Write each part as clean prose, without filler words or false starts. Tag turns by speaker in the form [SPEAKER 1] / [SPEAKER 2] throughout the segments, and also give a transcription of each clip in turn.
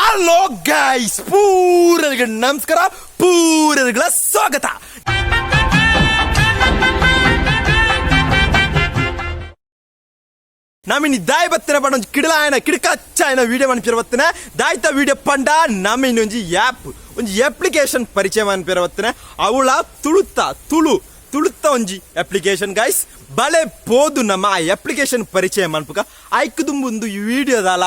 [SPEAKER 1] Hello guys, ಪೂರರಿಗೆ ನಮಸ್ಕಾರ, ಪೂರರಿಗಳ ಸ್ವಾಗತ. ನಮ್ಮಿನಿ ದಾಯಿ ಬತ್ತಿನ ಪಂಡ ಒಂಜಿ ಕಿಡಲಾಯನ ಕಿಡಕಚ್ಚಾಯನ ವಿಡಿಯೋ ಮನ್ಪಿರವತ್ತಿನ ದಾಯ್ತ ವಿಡಿಯೋ ಪಂಡ ನಮ್ಮಿನಿ ಒಂಜಿ ಆ್ಯಪ್ ಒಂಜಿ ಅಪ್ಲಿಕೇಶನ್ ಪರಿಚಯ ಮನ್ಪಿರವತ್ತಿನ ಅವಳ ತುಳುತ್ತ ಒಂಜಿ ಅಪ್ಲಿಕೇಶನ್ ಗೈಸ್ ಬಲೆ ಪೋದು ನಮ್ಮ ಆ ಅಪ್ಲಿಕೇಶನ್ ಪರಿಚಯ ಮನ್ಪುಗ ಐಕ್ದು ಮುಂದು ಈ ವಿಡಿಯೋದಾಲ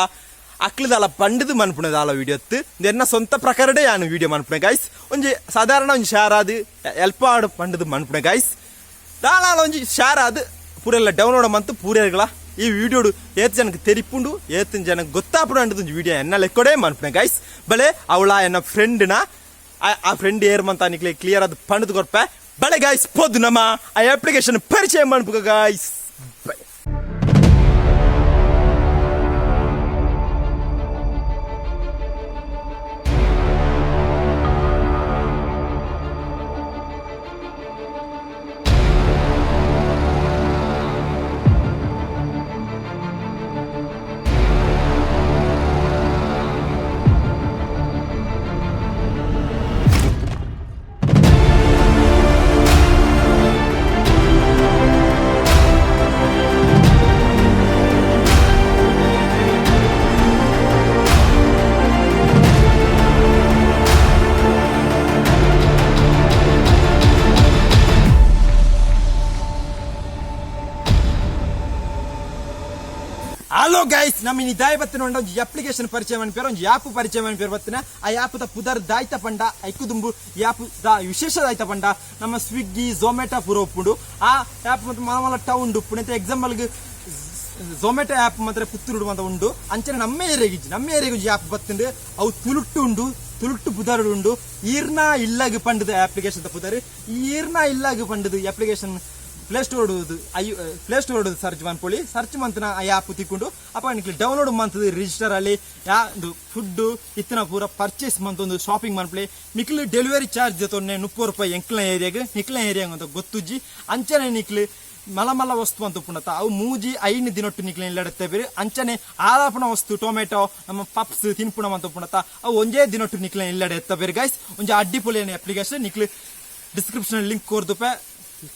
[SPEAKER 1] ಅಕ್ಲದಾಲ ಪಂಡದು ಮನ್ಪುಣದಾಲ ವಿಡಿಯೋತ್ತು ಎನ್ನ ಸ್ವಂತ ಪ್ರಕಾರಡೆ ಯಾನು ವಿಡಿಯೋ ಮನ್ಪುಣೆ ಗೈಸ್ ಒಂಜಿ ಸಾಧಾರಣ ಒಂಜಿ ಶೇರ್ ಆದು ಎಲ್ಪ ಆಡು ಪಂಡದು ಮನ್ಪುಣೆ ಗೈಸ್ ದಾಲಾಲ ಒಂಜಿ ಶೇರ್ ಆದು ಪೂರೆಲ್ಲ ಡೌನ್ಲೋಡ್ ಮಂತು ಪೂರೆಗಳ ಈ ವಿಡಿಯೋಡು ಏತ್ ಜನಕ್ಕೆ ತೆರಿಪುಂಡು ಏತ್ ಜನಕ್ಕೆ ಗೊತ್ತಾಪುಡು ಅಂಟದು ಒಂಜಿ ವಿಡಿಯೋ ಎನ್ನ ಲೆಕ್ಕೊಡೆ ಮನ್ಪುಣೆ ಗೈಸ್ ಬಲೆ ಅವಳ ಎನ್ನ ಫ್ರೆಂಡ್ನ ಆ ಫ್ರೆಂಡ್ ಏರ್ಮಂತ ನಿಕ್ಲೆ ಕ್ಲಿಯರ್ ಅದು ಪಂಡದು ಕೊಡ್ಪೆ ಬಲೆ ಗೈಸ್ ಪೋದು ನಮ್ಮ ಆ ಅಪ್ಲಿಕೇಶನ್ ಪರಿಚಯ ಮನ್ಪುಗ ಗೈಸ್. ಹಲೋ ಗೈಸ್, ನಮ್ಮಿನಿ ದಾಯಿ ಬತ್ತಿನ ಒಂದ ಒಂಜಿ ಅಪ್ಲಿಕೇಶನ್ ಪರಿಚಯ ಮನ್ಪೇರ ಒಂಜಿ ಆ್ಯಪ್ ಪರಿಚಯ ಮನ್ಪೇರ ಬತ್ತಿನ ಆ ಆ್ಯಪ್ ದ ಪುದರ್ ದಾಯ್ತ ಪಂಡ ಐಕುದುಂಬು ಈ ಆ್ಯಪ್ ದ ವಿಶೇಷ ದಾಯ್ತ ಪಂಡ ನಮ್ಮ ಸ್ವಿಗ್ಗಿ ಝೊಮ್ಯಾಟೊ ಪೂರ ಉಪ್ಪುಂಡು ಆ ಆ್ಯಪ್ ಮತ್ತು ಮಲಮಲ ಟೌನ್ ಉಪ್ಪುಂಡು ಅಂತ ಎಕ್ಸಾಂಪಲ್ಗೆ ಝೊಮ್ಯಾಟೊ ಆ್ಯಪ್ ಮಾತ್ರ ಪುತ್ತೂರು ಅಂತ ಉಂಡು ಅಂಚನೆ ನಮ್ಮ ಏರಿಯಾಗೆ ಆ್ಯಪ್ ಬತ್ತುಂಡು ಅವು ತುಳುಟ್ಟು ಪುದರ್ಡು ಉಂಡು ಈರ್ನ ಇಲ್ಲಾಗ ಪಂಡದು ಅಪ್ಲಿಕೇಶನ್ ಪುದರ್ ಈರ್ನ ಇಲ್ಲಾಗ ಪಂಡದು ಅಪ್ಲಿಕೇಶನ್ ಪ್ಲೇ ಸ್ಟೋರ್ ಸರ್ಚ್ ಮನ್ಪೊಳಿ ಸರ್ಚ್ ಮಂತನ ಆ ಆ್ಯಪ್ ತಿಕ್ಕೊಂಡು ಅಪ್ಪ ನಿಕ್ಲಿ ಡೌನ್ಲೋಡ್ ಮಂತದ್ದು ರಿಜಿಸ್ಟರ್ ಅಲ್ಲಿ ಫುಡ್ ಇತ್ತಿನ ಪೂರ ಪರ್ಚೇಸ್ ಮಂತೊಂದು ಶಾಪಿಂಗ್ ಮನ್ಪೊಳಿ ನಿಕ್ಲಿ ಡೆಲಿವರಿ ಚಾರ್ಜ್ ಜೊತೆ ₹30 ಎಂಕ್ಲ ಏರಿಯಾಗ ಅಂತ ಗೊತ್ತುಜ್ಜಿ ಅಂಚನೆ ನಿಕ್ಲಿ ಮಲ ವಸ್ತು ಅಂತ ಪುಣತ ಅವು ಮೂಜಿ 5 ದಿನೊಟ್ಟು ನಿಕ್ಲೆ ಇಲ್ಲಡತ್ತೆ ಬೇರೆ ಅಂಚನೆ ಆಲಾಪನ ವಸ್ತು ಟೊಮೆಟೊ ನಮ್ಮ ಪಪ್ಸ್ ತಿನ್ಪುಣ ಅಂತ ಪುಣತ ಅವು ಒಂಜೇ ದಿನೊಟ್ಟು ನಿಕ್ಲೆ ಇಲ್ಲಡೆ ಎತ್ತ ಬೇರೆ ಗೈಸ್ ಒಂಜಿ ಅಡ್ಡಿಪೊಲಿ ಅಪ್ಲಿಕೇಶನ್ ನಿಕ್ಲಿ ಡಿಸ್ಕ್ರಿಪ್ಷನ್ ಲಿಂಕ್ ಕೊರ್ದುಪೆ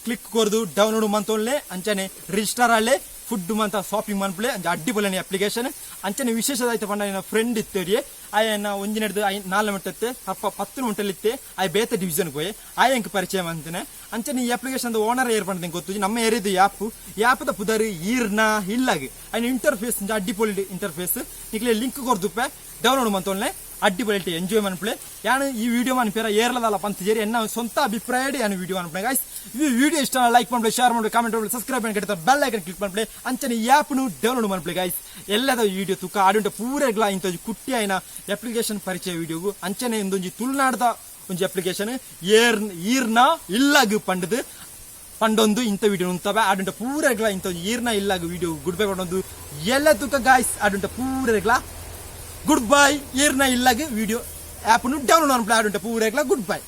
[SPEAKER 1] ಕ್ಲಿಕ್ ಕೊರ್ದು ಡೌನ್ಲೋಡ್ ಮಂತೊಳ್ಳೆ ಅಂಚನೆ ರಿಜಿಸ್ಟರ್ ಅಲ್ಲೇ ಫುಡ್ ಮಂತ ಶಾಪಿಂಗ್ ಮನ್ಪುಳೆ ಅಂಚೆ ಅಡ್ಡಿಪೊಲೆನೆ ಅಪ್ಲಿಕೇಶನ್ ಅಂಚನೆ ವಿಶೇಷದಾಯ್ತು ಪಂಡ ನನ್ನ ಫ್ರೆಂಡ್ ಇತ್ತೇರಿ ಆಯನ್ನ ಒಂಜಿನೆಡ್ದು 4 ಮಿನಿಟ್ 10 ಮಿನಿಟಲ್ಲಿತ್ತೆ ಆಯ್ ಬೇತೆ ಡಿವಿಷನ್ಗೆ ಹೋಯ್ ಆಯಂಕ್ ಪರಿಚಯ ಮಂತನೆ ಅಂಚನೆ ಈ ಅಪ್ಲಿಕೇಶನ್ ಓನರ್ ಏರ್ ಪಂಡ ಗೊತ್ತು ನಮ್ಮ ಏರಿಯಾದ ಆ್ಯಪ್ ದ ಪುದರ್ ಈರ್ನ ಇಲ್ಲಾಗಿ ಆಯ್ನ ಇಂಟರ್ಫೇಸ್ ಅಡ್ಡಿಪೊಲಿ ಇಂಟರ್ಫೇಸ್ ನಿಕ್ಲೆ ಲಿಂಕ್ ಕೊರ್ದುಪ್ಪೆ ಡೌನ್ಲೋಡ್ ಮಂತೊಳ್ಳೆ ಅಡ್ಡಿಪೊಲಿಟಿ ಎಂಜಾಯ್ ಮನ್ಪುಳೆ ಯಾನು ಈ ವಿಡಿಯೋ ಮನ್ಪೇರ ಏರ್ಲದಲ್ಲ ಪಂತೇರಿ ಎನ್ನ ಸ್ವಂತ ಅಭಿಪ್ರಾಯ ಯಾನು ವಿಡಿಯೋ ಮನ್ಪುಳೆ ಗೈಸ್ ಈ ವಿಡಿಯೋ ಇಷ್ಟ ಲೈಕ್ ಮಾಡ್ಬಿಡಿ ಶೇರ್ ಮಾಡಿ ಕಾಮೆಂಟ್ ಮಾಡಿ ಸಬ್ಸ್ಕ್ರೈಬ್ ಮಾಡಿ ಬೆಲ್ ಐಕನ್ ಕ್ಲಿಕ್ ಮಾಡ್ಬಿಡಿ ಅಂಚನೆ ಈ ಆ್ಯಪ್ನು ಡೌನ್ಲೋಡ್ ಮಾಡ್ಬಿಡಿ ಗೈಸ್ ಎಲ್ಲದ ವಿಡಿಯೋ ತುಕ ಆಡುಂಟ ಪೂರೆಗ್ಲ ಇಂಥ ಕುಟ್ಟಿ ಆಯ್ನ ಅಪ್ಲಿಕೇಶನ್ ಪರಿಚಯ ವಿಡಿಯೋಗು ಅಂಚನೆ ಇಂದೊಂಜಿ ತುಳುನಾಡದ ಒಂಜಿ ಅಪ್ಲಿಕೇಶನ್ ಈರ್ನ ಇಲ್ಲಾಗ ಪಂಡೊಂದು ಇಂಥ ವಿಡಿಯೋ ಉಂತವೆ ಆಡುಂಟ ಪೂರೆಗ್ಲ ಇಂಥ ಈರ್ನ ಇಲ್ಲಾಗ ವಿಡಿಯೋ ಗುಡ್ ಬೈ ಪಡೊಂದು ಎಲ್ಲ ತುಕ ಗೈಸ್ ಆಡುಂಟ ಪೂರೆಗ್ಲ ಗುಡ್ ಬೈ ಈರ್ನ ಇಲ್ಲಾಗ ವಿಡಿಯೋ ಆ್ಯಪ್ನು ಡೌನ್ಲೋಡ್ ಮಾಡ್ಬಿಡಿ ಆಡುಂಟ ಪೂರೆಗ್ಲ ಗುಡ್ ಬೈ.